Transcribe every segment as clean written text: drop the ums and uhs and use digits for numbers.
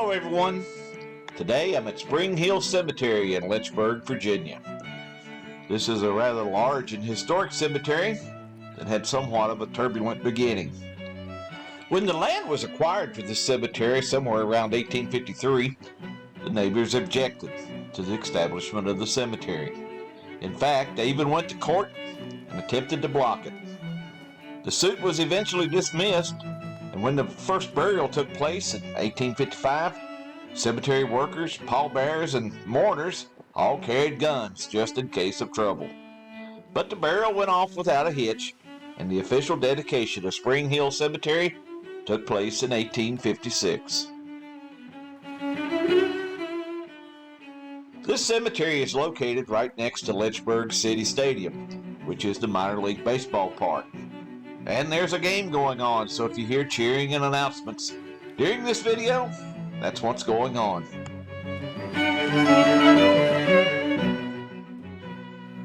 Hello everyone. Today I'm at Spring Hill Cemetery in Lynchburg, Virginia. This is a rather large and historic cemetery that had somewhat of a turbulent beginning. When the land was acquired for this cemetery somewhere around 1853, the neighbors objected to the establishment of the cemetery. In fact, they even went to court and attempted to block it. The suit was eventually dismissed, and when the first burial took place in 1855, cemetery workers, pallbearers, and mourners all carried guns just in case of trouble. But the burial went off without a hitch, and the official dedication of Spring Hill Cemetery took place in 1856. This cemetery is located right next to Lynchburg City Stadium, which is the minor league baseball park. And there's a game going on, so if you hear cheering and announcements during this video, that's what's going on.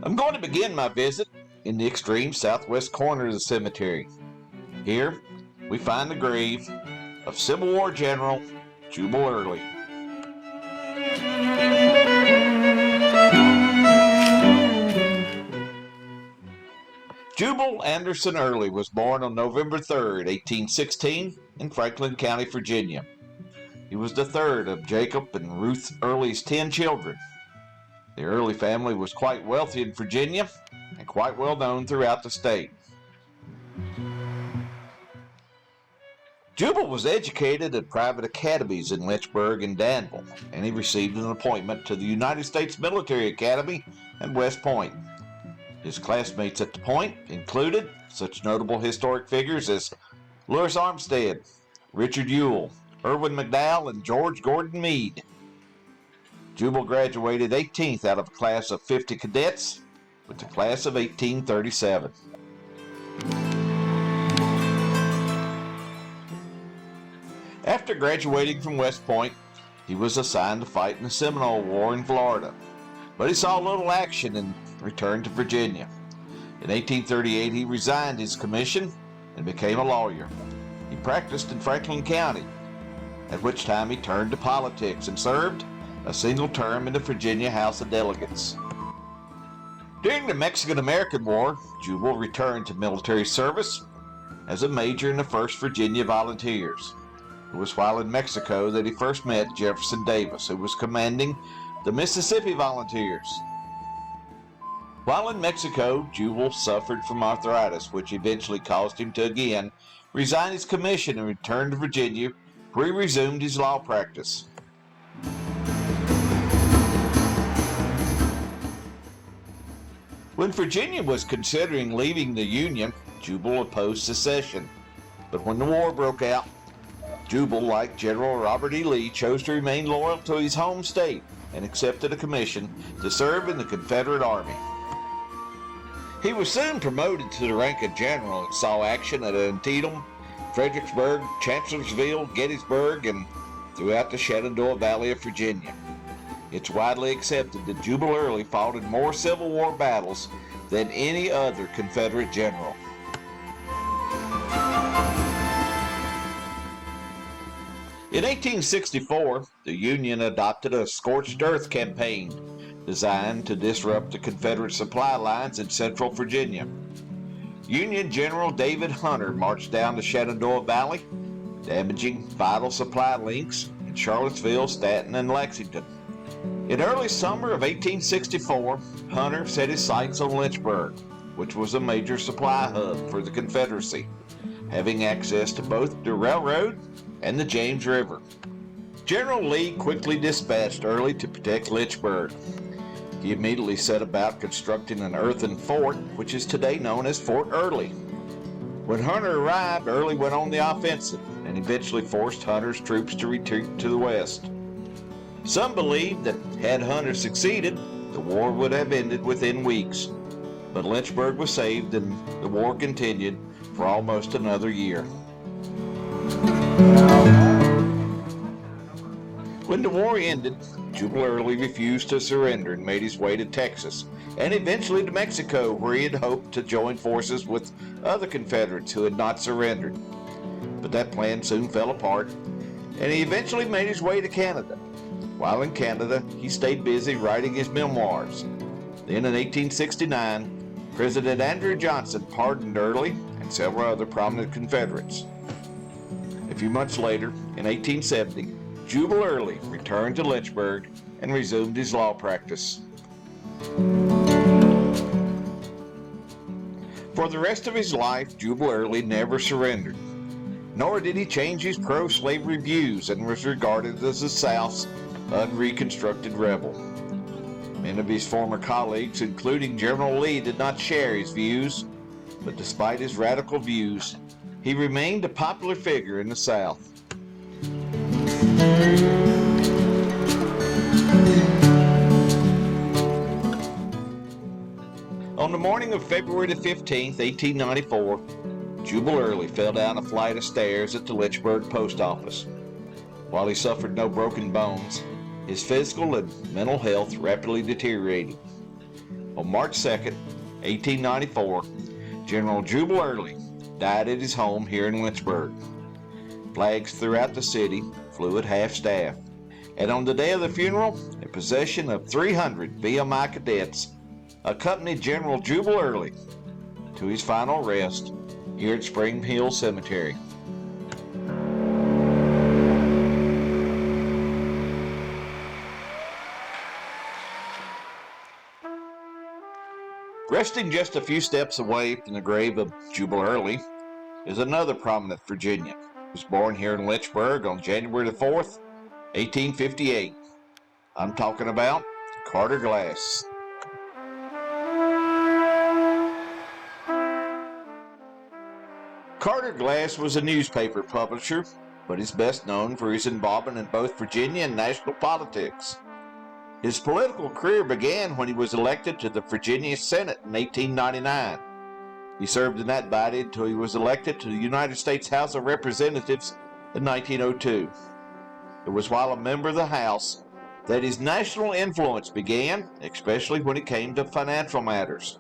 I'm going to begin my visit in the extreme southwest corner of the cemetery. Here, we find the grave of Civil War General Jubal Early. Jubal Anderson Early was born on November 3rd, 1816 in Franklin County, Virginia. He was the third of Jacob and Ruth Early's 10 children. The Early family was quite wealthy in Virginia and quite well known throughout the state. Jubal was educated at private academies in Lynchburg and Danville, and he received an appointment to the United States Military Academy at West Point. His classmates at the Point included such notable historic figures as Louis Armstead, Richard Ewell, Irwin McDowell, and George Gordon Meade. Jubal graduated 18th out of a class of 50 cadets with the class of 1837. After graduating from West Point, he was assigned to fight in the Seminole War in Florida, but he saw little action and returned to Virginia. In 1838, he resigned his commission and became a lawyer. He practiced in Franklin County, at which time he turned to politics and served a single term in the Virginia House of Delegates. During the Mexican-American War, Jubal returned to military service as a major in the 1st Virginia Volunteers. It was while in Mexico that he first met Jefferson Davis, who was commanding the Mississippi Volunteers. While in Mexico, Jubal suffered from arthritis, which eventually caused him to again resign his commission and return to Virginia, where he resumed his law practice. When Virginia was considering leaving the Union, Jubal opposed secession. But when the war broke out, Jubal, like General Robert E. Lee, chose to remain loyal to his home state and accepted a commission to serve in the Confederate Army. He was soon promoted to the rank of general and saw action at Antietam, Fredericksburg, Chancellorsville, Gettysburg, and throughout the Shenandoah Valley of Virginia. It's widely accepted that Jubal Early fought in more Civil War battles than any other Confederate general. In 1864, the Union adopted a scorched earth campaign designed to disrupt the Confederate supply lines in central Virginia. Union General David Hunter marched down the Shenandoah Valley, damaging vital supply links in Charlottesville, Staunton, and Lexington. In early summer of 1864, Hunter set his sights on Lynchburg, which was a major supply hub for the Confederacy, having access to both the railroad and the James River. General Lee quickly dispatched Early to protect Lynchburg. He immediately set about constructing an earthen fort, which is today known as Fort Early. When Hunter arrived, Early went on the offensive and eventually forced Hunter's troops to retreat to the west. Some believed that had Hunter succeeded, the war would have ended within weeks. But Lynchburg was saved and the war continued for almost another year. When the war ended, Jubal Early refused to surrender and made his way to Texas and eventually to Mexico, where he had hoped to join forces with other Confederates who had not surrendered. But that plan soon fell apart, and he eventually made his way to Canada. While in Canada, he stayed busy writing his memoirs. Then in 1869, President Andrew Johnson pardoned Early and several other prominent Confederates. A few months later, in 1870, Jubal Early returned to Lynchburg and resumed his law practice. For the rest of his life, Jubal Early never surrendered, nor did he change his pro-slavery views and was regarded as the South's unreconstructed rebel. Many of his former colleagues, including General Lee, did not share his views, but despite his radical views, he remained a popular figure in the South. On the morning of February 15, 1894, Jubal Early fell down a flight of stairs at the Lynchburg post office. While he suffered no broken bones, his physical and mental health rapidly deteriorated. On March 2, 1894, General Jubal Early died at his home here in Lynchburg. Flags throughout the city flew at half-staff, and on the day of the funeral, a procession of 300 VMI cadets accompanied General Jubal Early to his final rest here at Hill Cemetery. Resting just a few steps away from the grave of Jubal Early is another prominent Virginian who was born here in Lynchburg on January 4th, 1858. I'm talking about Carter Glass. Carter Glass was a newspaper publisher, but is best known for his involvement in both Virginia and national politics. His political career began when he was elected to the Virginia Senate in 1899. He served in that body until he was elected to the United States House of Representatives in 1902. It was while a member of the House that his national influence began, especially when it came to financial matters.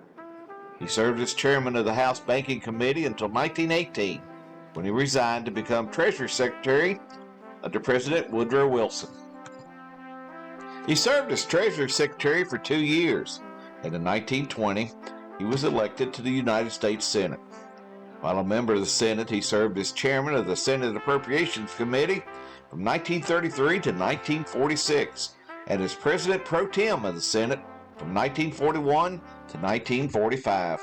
He served as chairman of the House Banking Committee until 1918, when he resigned to become Treasury Secretary under President Woodrow Wilson. He served as Treasury Secretary for 2 years, and in 1920, he was elected to the United States Senate. While a member of the Senate, he served as chairman of the Senate Appropriations Committee from 1933 to 1946, and as President Pro Tem of the Senate from 1941 to 1945.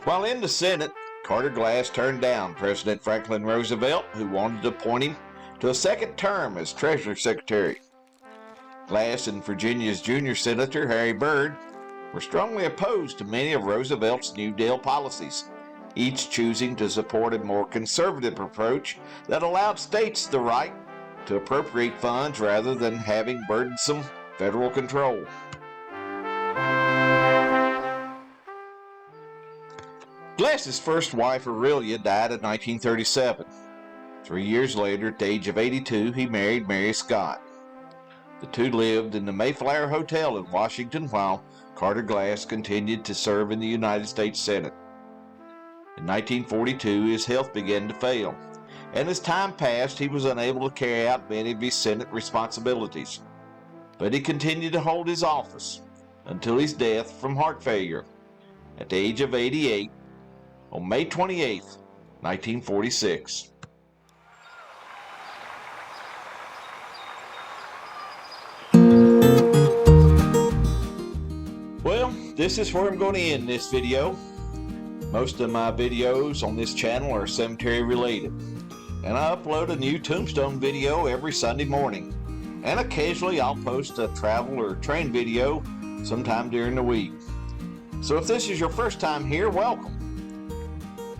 While in the Senate, Carter Glass turned down President Franklin Roosevelt, who wanted to appoint him to a second term as Treasury Secretary. Glass and Virginia's junior senator, Harry Byrd, were strongly opposed to many of Roosevelt's New Deal policies, each choosing to support a more conservative approach that allowed states the right to appropriate funds rather than having burdensome federal control. Glass's first wife, Aurelia, died in 1937. 3 years later, at the age of 82, he married Mary Scott. The two lived in the Mayflower Hotel in Washington while Carter Glass continued to serve in the United States Senate. In 1942, his health began to fail, and as time passed, he was unable to carry out many of his Senate responsibilities. But he continued to hold his office until his death from heart failure at the age of 88 on May 28, 1946. Well, this is where I'm going to end this video. Most of my videos on this channel are cemetery related, and I upload a new tombstone video every Sunday morning, and occasionally I'll post a travel or train video sometime during the week. So if this is your first time here, welcome.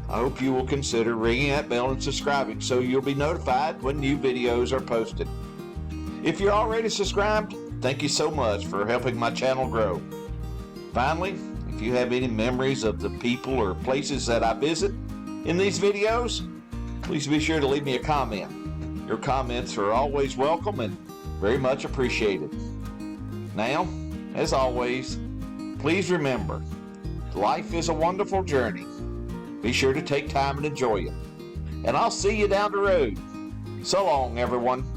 I hope you will consider ringing that bell and subscribing so you'll be notified when new videos are posted. If you're already subscribed, thank you so much for helping my channel grow. Finally, if you have any memories of the people or places that I visit in these videos, please be sure to leave me a comment. Your comments are always welcome and very much appreciated. Now, as always, please remember, life is a wonderful journey. Be sure to take time and enjoy it. And I'll see you down the road. So long, everyone.